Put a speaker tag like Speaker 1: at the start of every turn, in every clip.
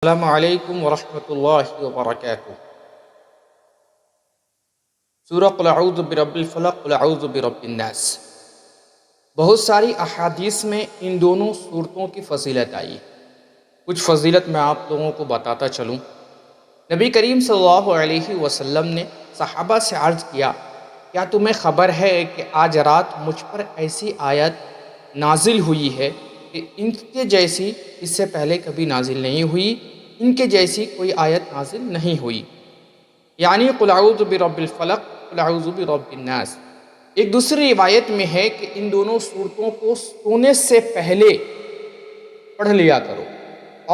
Speaker 1: السلام علیکم ورحمۃ اللہ وبرکاتہ۔ سورہ قل اعوذ برب الفلق قل اعوذ برب الناس۔ بہت ساری احادیث میں ان دونوں صورتوں کی فضیلت آئی ہے۔ کچھ فضیلت میں آپ لوگوں کو بتاتا چلوں۔ نبی کریم صلی اللہ علیہ وسلم نے صحابہ سے عرض کیا، کیا تمہیں خبر ہے کہ آج رات مجھ پر ایسی آیت نازل ہوئی ہے کہ ان کے جیسی اس سے پہلے کبھی نازل نہیں ہوئی، ان کے جیسی کوئی آیت نازل نہیں ہوئی، یعنی قل اعوذ برب الفلق قل اعوذ برب الناس۔ ایک دوسری روایت میں ہے کہ ان دونوں صورتوں کو سونے سے پہلے پڑھ لیا کرو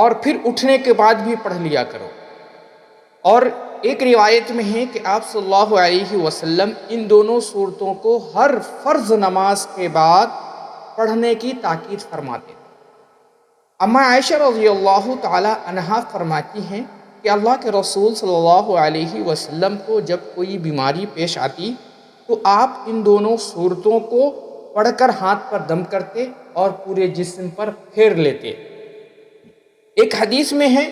Speaker 1: اور پھر اٹھنے کے بعد بھی پڑھ لیا کرو۔ اور ایک روایت میں ہے کہ آپ صلی اللہ علیہ وسلم ان دونوں صورتوں کو ہر فرض نماز کے بعد پڑھنے کی تاکید فرماتے تھے۔ اما عائشہ رضی اللہ تعالی عنہا فرماتی ہیں کہ اللہ کے رسول صلی اللہ علیہ وسلم کو جب کوئی بیماری پیش آتی تو آپ ان دونوں صورتوں کو پڑھ کر ہاتھ پر دم کرتے اور پورے جسم پر پھیر لیتے۔ ایک حدیث میں ہے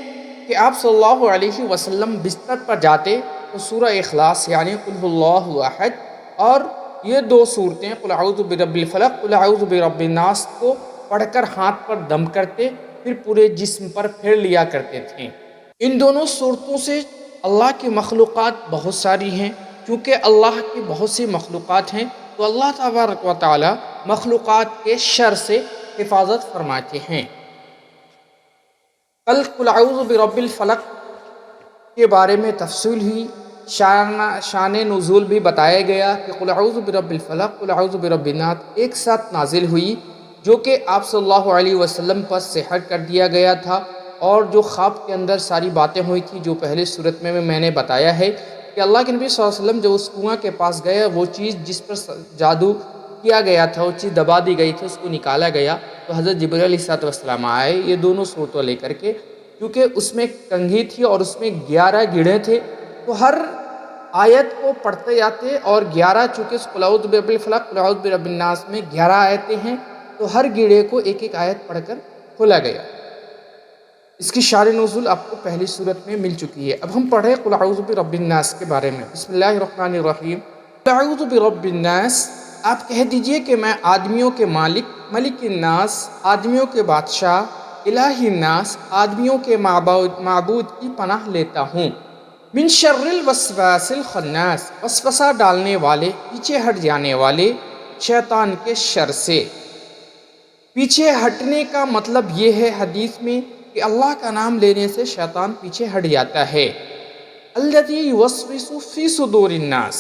Speaker 1: کہ آپ صلی اللہ علیہ وسلم بستر پر جاتے تو سورہ اخلاص یعنی قل هو اللہ احد اور یہ دو صورتیں قل اعوذ برب الفلق قل اعوذ برب الناس کو پڑھ کر ہاتھ پر دم کرتے، پھر پورے جسم پر پھیر لیا کرتے تھے۔ ان دونوں صورتوں سے اللہ کی مخلوقات بہت ساری ہیں۔ چونکہ اللہ کی بہت سی مخلوقات ہیں تو اللہ تبارک و تعالی مخلوقات کے شر سے حفاظت فرماتے ہیں۔ کل قل اعوذ برب الفلق کے بارے میں تفصیل ہوئی، شان نزول بھی بتایا گیا کہ قل اعوذ برب الفلق قل اعوذ برب الناس ایک ساتھ نازل ہوئی، جو کہ آپ صلی اللہ علیہ وسلم پر سحر کر دیا گیا تھا، اور جو خواب کے اندر ساری باتیں ہوئی تھی جو پہلے صورت میں نے بتایا ہے کہ اللہ کے نبی صلی اللہ علیہ وسلم جو اس کنواں کے پاس گئے، وہ چیز جس پر جادو کیا گیا تھا وہ چیز دبا دی گئی تھی، اس کو نکالا گیا تو حضرت جبرائیل علیہ السلام آئے یہ دونوں صورتوں لے کر کے، کیونکہ اس میں کنگھی تھی اور اس میں 11 گڑھے تھے، تو ہر آیت کو پڑھتے جاتے اور 11 چونکہ قل اعوذ برب الفلق قل اعوذ برب الناس میں 11 آیتیں ہیں تو ہر گڑھے کو ایک ایک آیت پڑھ کر کھولا گیا۔ اس کی شان نزول آپ کو پہلی صورت میں مل چکی ہے۔ اب ہم پڑھیں قل اعوذ برب الناس کے بارے میں۔ بسم اللہ الرحمن الرحیم۔ قل اعوذ برب الناس، آپ کہہ دیجئے کہ میں آدمیوں کے مالک، ملک الناس آدمیوں کے بادشاہ، الہ الناس آدمیوں کے معبود کی پناہ لیتا ہوں۔ من شر الوسواس الخناس، وسوسہ ڈالنے والے، پیچھے ہٹ جانے والے شیطان کے شر سے۔ پیچھے ہٹنے کا مطلب یہ ہے حدیث میں کہ اللہ کا نام لینے سے شیطان پیچھے ہٹ جاتا ہے۔ الذی یوسوس فی صدور الناس،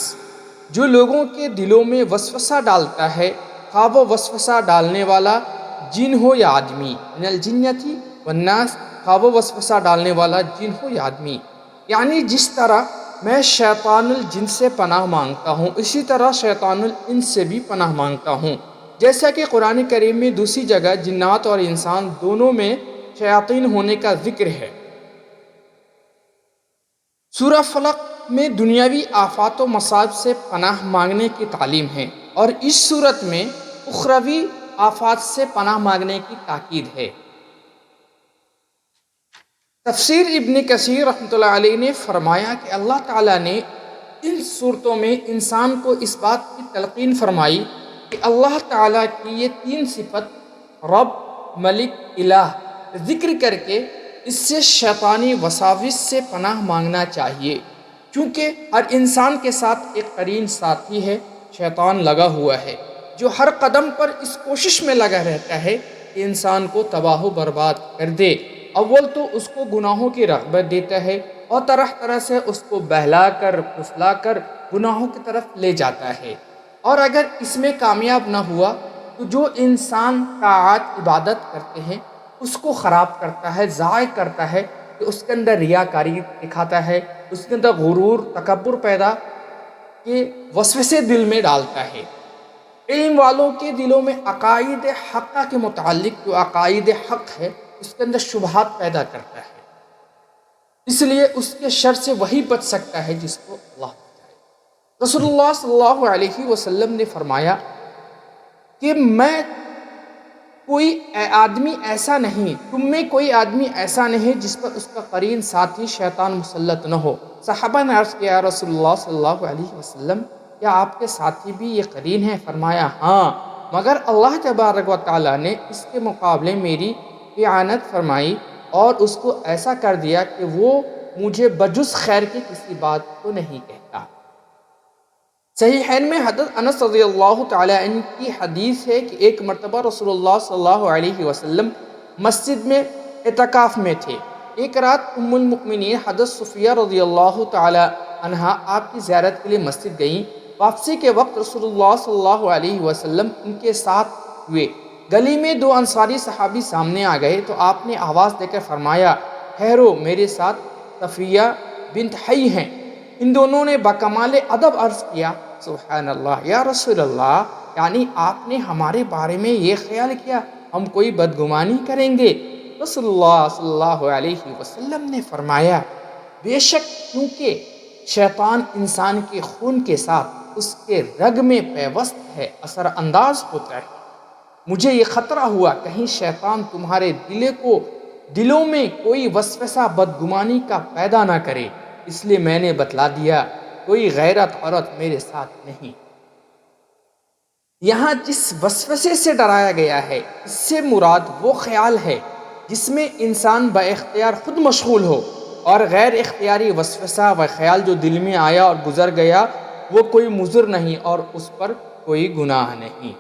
Speaker 1: جو لوگوں کے دلوں میں وسوسہ ڈالتا ہے، خواہ وہ وسوسہ ڈالنے والا جن ہو یا آدمی، من الجنۃ والناس، خواہ وہ وسوسہ ڈالنے والا جن ہو یا آدمی۔ یعنی جس طرح میں شیطان الجن سے پناہ مانگتا ہوں، اسی طرح شیطان الانس سے بھی پناہ مانگتا ہوں۔ جیسا کہ قرآن کریم میں دوسری جگہ جنات اور انسان دونوں میں شیاطین ہونے کا ذکر ہے۔ سورہ فلق میں دنیاوی آفات و مصائب سے پناہ مانگنے کی تعلیم ہے، اور اس صورت میں اخروی آفات سے پناہ مانگنے کی تاکید ہے۔ تفسیر ابن کثیر رحمۃ اللہ علیہ نے فرمایا کہ اللہ تعالیٰ نے ان صورتوں میں انسان کو اس بات کی تلقین فرمائی کہ اللہ تعالیٰ کی یہ 3 صفت رب، ملک، الہ ذکر کر کے اس سے شیطانی وساوس سے پناہ مانگنا چاہیے، چونکہ ہر انسان کے ساتھ ایک قرین ساتھی ہے، شیطان لگا ہوا ہے، جو ہر قدم پر اس کوشش میں لگا رہتا ہے کہ انسان کو تباہ و برباد کر دے۔ اول تو اس کو گناہوں کی رغبت دیتا ہے اور طرح طرح سے اس کو بہلا کر پھسلا کر گناہوں کی طرف لے جاتا ہے، اور اگر اس میں کامیاب نہ ہوا تو جو انسان طاعت عبادت کرتے ہیں اس کو خراب کرتا ہے، ضائع کرتا ہے، کہ اس کے اندر ریاکاری دکھاتا ہے، اس کے اندر غرور، تکبر پیدا کے وسوسے دل میں ڈالتا ہے۔ علم والوں کے دلوں میں عقائد حقہ کے متعلق جو عقائد حق ہے اس کے اندر شبہات پیدا کرتا ہے، اس لیے اس کے شر سے وہی بچ سکتا ہے جس کو اللہ بچائے۔ رسول اللہ صلی اللہ علیہ وسلم نے فرمایا کہ میں کوئی آدمی ایسا نہیں، تم میں کوئی آدمی ایسا نہیں جس پر اس کا قرین ساتھی شیطان مسلط نہ ہو۔ صحابہ نے عرض کیا، یا رسول اللہ صلی اللہ علیہ وسلم، کیا آپ کے ساتھی بھی یہ قرین ہے؟ فرمایا ہاں، مگر اللہ تبارک و تعالیٰ نے اس کے مقابلے میری اعانت فرمائی اور اس کو ایسا کر دیا کہ وہ مجھے بجز خیر کی کسی بات کو نہیں کہتا۔ صحیحین میں حضرت انس رضی اللہ تعالیٰ عنہ کی حدیث ہے کہ ایک مرتبہ رسول اللہ صلی اللہ علیہ وسلم مسجد میں اعتکاف میں تھے۔ ایک رات ام المؤمنین حضرت صفیہ رضی اللہ تعالیٰ عنہا آپ کی زیارت کے لیے مسجد گئیں۔ واپسی کے وقت رسول اللہ صلی اللہ علیہ وسلم ان کے ساتھ ہوئے۔ گلی میں دو انصاری صحابی سامنے آ گئے تو آپ نے آواز دے کر فرمایا، ٹھہرو، میرے ساتھ صفیہ بنت حی ہیں۔ ان دونوں نے بکمال ادب عرض کیا، سبحان اللہ، یا رسول اللہ، یعنی آپ نے ہمارے بارے میں یہ خیال کیا ہم کوئی بدگمانی کریں گے؟ رسول اللہ صلی اللہ علیہ وسلم نے فرمایا، بے شک، کیونکہ شیطان انسان کے خون کے ساتھ اس کے رگ میں پیوست ہے، اثر انداز ہوتا ہے۔ مجھے یہ خطرہ ہوا کہیں شیطان تمہارے دلوں میں کوئی وسوسہ بدگمانی کا پیدا نہ کرے، اس لیے میں نے بتلا دیا، کوئی غیرت عورت میرے ساتھ نہیں۔ یہاں جس وسوسے سے ڈرایا گیا ہے، اس سے مراد وہ خیال ہے جس میں انسان با اختیار خود مشغول ہو، اور غیر اختیاری وسوسہ و خیال جو دل میں آیا اور گزر گیا وہ کوئی مضر نہیں اور اس پر کوئی گناہ نہیں۔